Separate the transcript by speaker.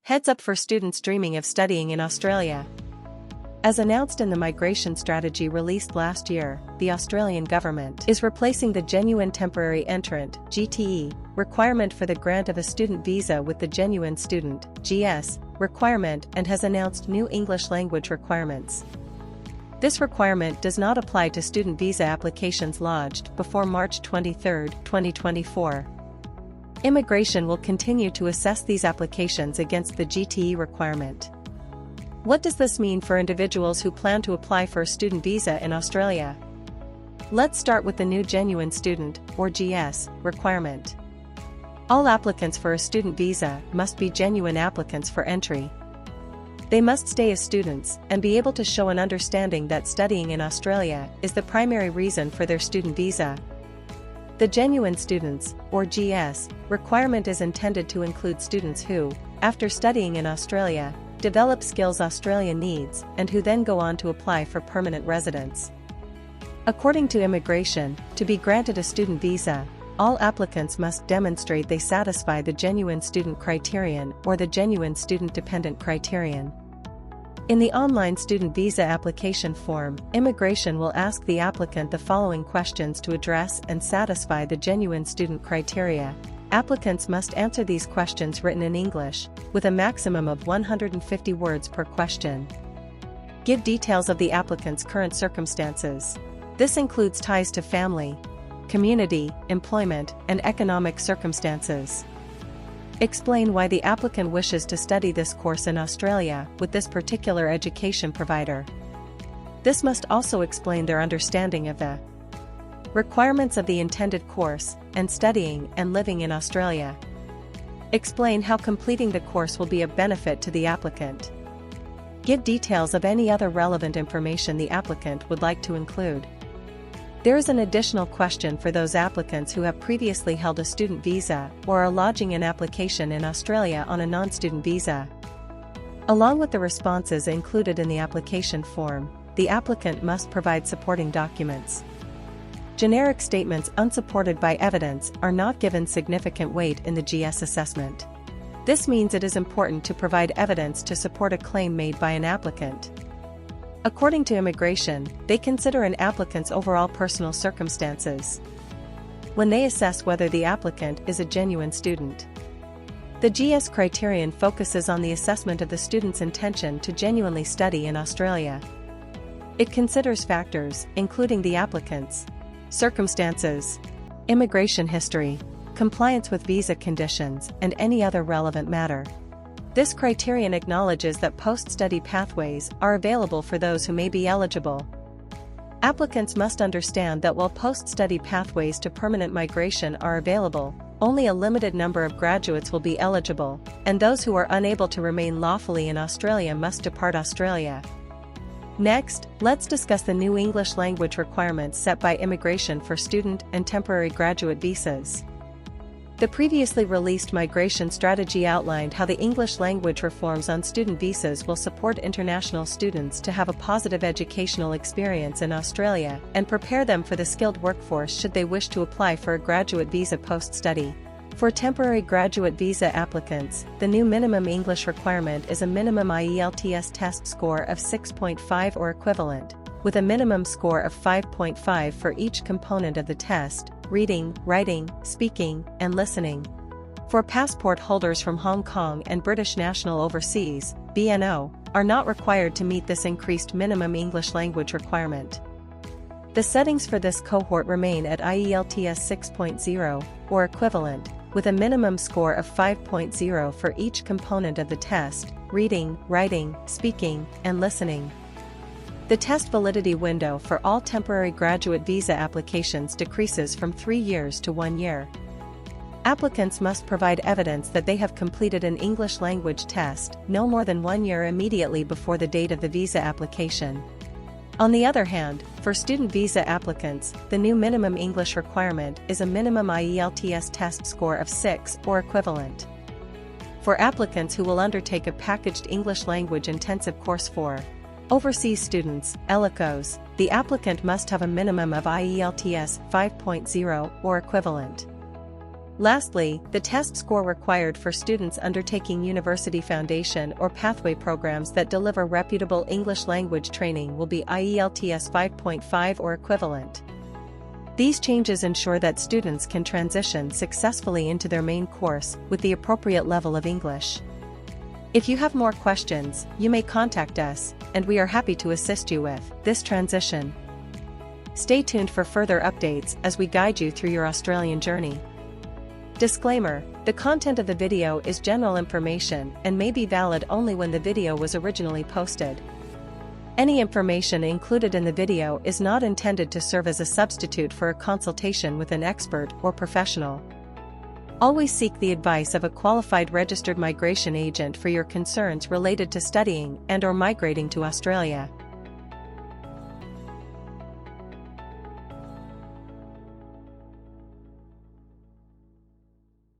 Speaker 1: Heads up for students dreaming of studying in Australia. As announced in the migration strategy released last year, the Australian government is replacing the Genuine Temporary Entrant (GTE) requirement for the grant of a student visa with the Genuine Student (GS) requirement and has announced new English language requirements. This requirement does not apply to student visa applications lodged before March 23, 2024. Immigration will continue to assess these applications against the GTE requirement. What does this mean for individuals who plan to apply for a student visa in Australia? Let's start with the new Genuine Student, or GS, requirement. All applicants for a student visa must be genuine applicants for entry. They must stay as students and be able to show an understanding that studying in Australia is the primary reason for their student visa. The Genuine Students, or GS, requirement is intended to include students who, after studying in Australia, develop skills Australia needs and who then go on to apply for permanent residence. According to immigration, to be granted a student visa, all applicants must demonstrate they satisfy the Genuine Student criterion or the Genuine Student Dependent criterion. In the online student visa application form, immigration will ask the applicant the following questions to address and satisfy the Genuine Student criteria. Applicants must answer these questions written in English, with a maximum of 150 words per question. Give details of the applicant's current circumstances. This includes ties to family, community, employment, and economic circumstances. Explain why the applicant wishes to study this course in Australia with this particular education provider. This must also explain their understanding of the requirements of the intended course and studying and living in Australia. Explain how completing the course will be of benefit to the applicant. Give details of any other relevant information the applicant would like to include. There is an additional question for those applicants who have previously held a student visa or are lodging an application in Australia on a non-student visa. Along with the responses included in the application form, the applicant must provide supporting documents. Generic statements unsupported by evidence are not given significant weight in the GS assessment. This means it is important to provide evidence to support a claim made by an applicant. According to immigration, they consider an applicant's overall personal circumstances when they assess whether the applicant is a genuine student. The GS criterion focuses on the assessment of the student's intention to genuinely study in Australia. It considers factors, including the applicant's circumstances, immigration history, compliance with visa conditions, and any other relevant matter. This criterion acknowledges that post-study pathways are available for those who may be eligible. Applicants must understand that while post-study pathways to permanent migration are available, only a limited number of graduates will be eligible, and those who are unable to remain lawfully in Australia must depart Australia. Next, let's discuss the new English language requirements set by immigration for student and temporary graduate visas. The previously released migration strategy outlined how the English language reforms on student visas will support international students to have a positive educational experience in Australia and prepare them for the skilled workforce should they wish to apply for a graduate visa post-study. For temporary graduate visa applicants, the new minimum English requirement is a minimum IELTS test score of 6.5 or equivalent, with a minimum score of 5.5 for each component of the test: reading, writing, speaking, and listening. For passport holders from Hong Kong and British National Overseas, BNO, are not required to meet this increased minimum English language requirement. The settings for this cohort remain at IELTS 6.0, or equivalent, with a minimum score of 5.0 for each component of the test: reading, writing, speaking, and listening. The test validity window for all temporary graduate visa applications decreases from 3 years to 1 year. Applicants must provide evidence that they have completed an English language test no more than 1 year immediately before the date of the visa application. On the other hand, for student visa applicants, the new minimum English requirement is a minimum IELTS test score of 6 or equivalent. For applicants who will undertake a packaged English language intensive course for overseas students, ELICOs, the applicant must have a minimum of IELTS 5.0 or equivalent. Lastly, the test score required for students undertaking university foundation or pathway programs that deliver reputable English language training will be IELTS 5.5 or equivalent. These changes ensure that students can transition successfully into their main course with the appropriate level of English. If you have more questions, you may contact us, and we are happy to assist you with this transition. Stay tuned for further updates as we guide you through your Australian journey. Disclaimer: the content of the video is general information and may be valid only when the video was originally posted. Any information included in the video is not intended to serve as a substitute for a consultation with an expert or professional. Always seek the advice of a qualified registered migration agent for your concerns related to studying and/or migrating to Australia.